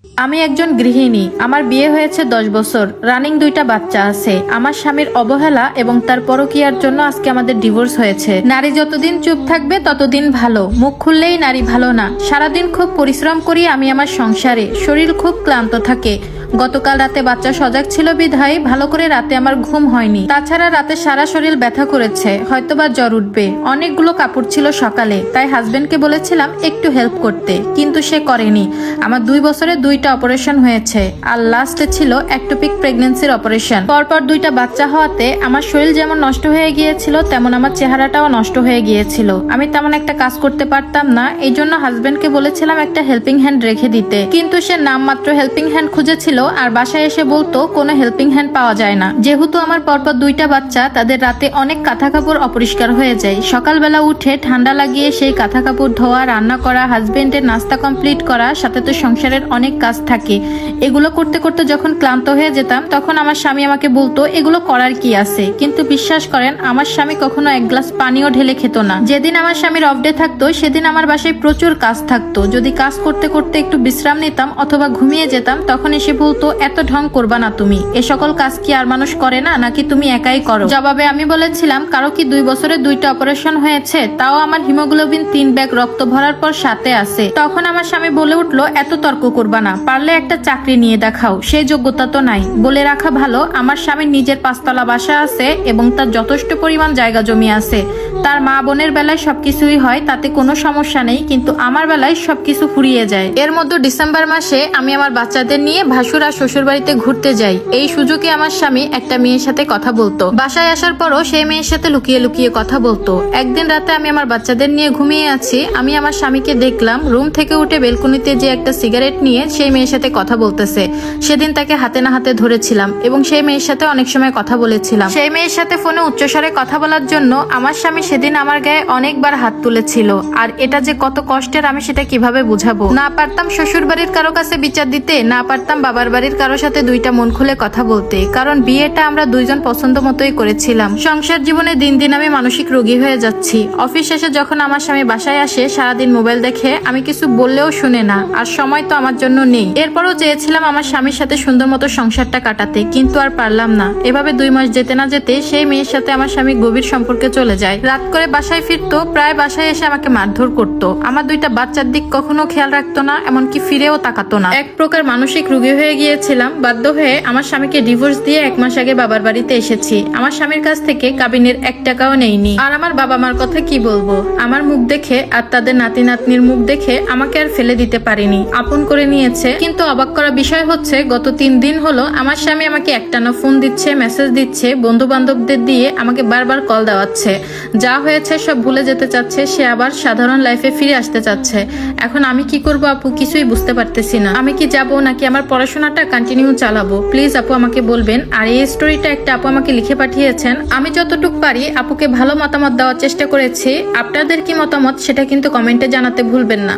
আমি একজন গৃহিণী। আমার বিয়ে হয়েছে 10 বছর, রানিং 2টা বাচ্চা আছে। আমার স্বামীর অবহেলা এবং তার পরকীয়ার জন্য আজকে আমাদের ডিভোর্স হয়েছে। নারী যতদিন চুপ থাকবে ততদিন ভালো। মুখ খুললেই নারী ভালো না। সারাদিন খুব পরিশ্রম করি আমি আমার সংসারে, শরীর খুব ক্লান্ত থাকে। গতকাল রাতে বাচ্চা সজাগ ছিল বিধায় ভালো করে রাতে আমার ঘুম হয়নি। তাছাড়া রাতে সারা শরীর ব্যথা করেছে, হয়তোবা জ্বর উঠবে। অনেকগুলো কাপড় ছিল সকালে, তাই হাজবেন্ডকে বলেছিলাম একটু হেল্প করতে, কিন্তু সে করেনি। আমার 2 বছরে 2টা অপারেশন হয়েছে, আর লাস্টে ছিল একটোপিক প্রেগন্যান্সির অপারেশন। পরপর 2টা বাচ্চা হওয়াতে আমার শরীর যেমন নষ্ট হয়ে গিয়েছিল, তেমন আমার চেহারাটাও নষ্ট হয়ে গিয়েছিল। আমি তেমন একটা কাজ করতে পারতাম না, এই জন্য হাজবেন্ডকে বলেছিলাম একটা হেল্পিং হ্যান্ড রেখে দিতে, কিন্তু সে নামমাত্র হেল্পিং হ্যান্ড খুঁজেছিল আর বাসায় এসে বলতো কোনো হেল্পিং হ্যান্ড পাওয়া যায় না। যেহেতু আমার পরপর 2টা বাচ্চা, তাদের রাতে অনেক কাঁথা কাপড় অপরিষ্কার হয়ে যায়। সকালবেলা উঠে ঠান্ডা লাগিয়ে সেই কাঁথা কাপড় ধোয়া, রান্না করা, হাজবেন্ডের নাস্তা কমপ্লিট করা, সাথে তো সংসারের অনেক কাজ থাকে। এগুলো করতে করতে যখন ক্লান্ত হয়ে যেতাম, তখন আমার স্বামী আমাকে বলতো এগুলো করার কি আছে, কিন্তু বিশ্বাস করেন আমার স্বামী কখনো এক গ্লাস পানিও ঢেলে খেত না। যেদিন আমার স্বামীর অফ ডে থাকতো সেদিন আমার বাসায় প্রচুর কাজ থাকতো। যদি কাজ করতে করতে একটু বিশ্রাম নিতাম অথবা ঘুমিয়ে যেতাম, তখন এসে বলতো এত ঢং করবা না তুমি, এ সকল কাজ কি আর মানুষ করে না, নাকি তুমি একাই করো? জবাবে আমি বলেছিলাম কারো কি 2 বছরে 2টা অপারেশন হয়েছে, তাও আমার হিমোগ্লোবিন 3 ব্যাগ রক্ত ভরার পর সাথে আছে। তখন আমার স্বামী বলে উঠলো এত তর্ক করবা না, পারলে একটা চাকরি নিয়ে দেখাও, সেই যোগ্যতা তো নাই। বলে রাখা ভালো আমার স্বামীর নিজের 5তলা বাসা আছে এবং তার যথেষ্ট পরিমাণ জায়গা জমি আছে। তার মা বোনের বেলায় সবকিছুই হয়, তাতে কোনো সমস্যা নেই, কিন্তু আমার বেলায় সবকিছু ফুরিয়ে যায়। এর মধ্যে ডিসেম্বর মাসে আমি আমার বাচ্চাদের নিয়ে ভাসুর আর শ্বশুর বাড়িতে ঘুরতে যাই। এই সুযোগে আমার স্বামী একটা মেয়ের সাথে কথা বলতো। বাসায় আসার পরও সেই মেয়ের সাথে লুকিয়ে লুকিয়ে কথা বলতো। একদিন রাতে আমি আমার বাচ্চাদের নিয়ে ঘুমিয়ে আছি, আমি আমার স্বামীকে দেখলাম রুম থেকে উঠে বেলকনিতে যে একটা সিগারেট নিয়ে সেই মেয়ের সাথে কথা বলতেছে। সেদিন তাকে হাতে না হাতে ধরেছিলাম এবং সেই মেয়ের সাথে অনেক সময় কথা বলেছিলাম। সেই মেয়ের সাথে ফোনে উচ্চস্বরে কথা বলার জন্য আমার স্বামী সেদিন আমার গায়ে অনেকবার হাত তুলেছিল। আর এটা যে কত কষ্টের আমি সেটা কিভাবে বুঝাবো। না পারতাম শ্বশুর বাড়ির কারো কাছে বিচার দিতে, না পারতাম বাবার বাড়ির কারো সাথে 2টা মন খুলে কথা বলতে, কারণ বিয়েটা আমরা 2জন পছন্দ মতোই করেছিলাম। সংসার জীবনে দিন দিন আমি মানসিক রোগী হয়ে যাচ্ছি। অফিস শেষে যখন আমার স্বামী বাসায় আসে, সারাদিন মোবাইল দেখে, আমি কিছু বললেও শুনে না, আর সময় তো আমার জন্য নেই। এরপরও চেয়েছিলাম আমার স্বামীর সাথে সুন্দর মতো সংসারটা কাটাতে, কিন্তু আর পারলাম না। এভাবে 2 মাস যেতে না যেতে সেই মেয়ের সাথে আমার স্বামী গভীর সম্পর্কে চলে যায়। রাত করে বাসায় ফিরতো, প্রায় বাসায় এসে আমাকে মারধর করতো। আমার 2টা বাচ্চার দিক কখনো খেয়াল রাখতো না, এমনকি ফিরেও তাকাতো না। এক প্রকার মানসিক রোগী হয়ে গিয়েছিলাম। বাধ্য হয়ে আমার স্বামীকে ডিভোর্স দিয়ে 1 মাস আগে বাবার বাড়িতে এসেছি। আমার স্বামীর কাছ থেকে কাবিনের 1 টাকাও নেইনি। আর আমার বাবা মার কথা কি বলবো, আমার মুখ দেখে আর তাদের নাতি নাতনির মুখ দেখে আমাকে আর ফেলে দিতে পারিনি, আপন করে নিয়েছে। কিন্তু অবাক করা বিষয় হচ্ছে, গত 3 দিন হলো আমার স্বামী আমাকে একটানা ফোন দিচ্ছে, মেসেজ দিচ্ছে, বন্ধু বান্ধবদের দিয়ে আমাকে বারবার কল দেওয়াচ্ছে। যা হয়েছে সব ভুলে যেতে চাচ্ছে, সে আবার সাধারণ লাইফে ফিরে আসতে চাচ্ছে। এখন আমি কি করবো আপু, কিছুই বুঝতে পারতেছি না। আমি কি যাবো নাকি আমার পড়াশোনাটা কন্টিনিউ চালাবো? প্লিজ আপু আমাকে বলবেন। আর এই স্টোরিটা একটা আপু আমাকে লিখে পাঠিয়েছেন। আমি যতটুকু পারি আপুকে ভালো মতামত দেওয়ার চেষ্টা করেছি। আপনাদের কি মতামত সেটা কিন্তু কমেন্টে জানাতে ভুলবেন না।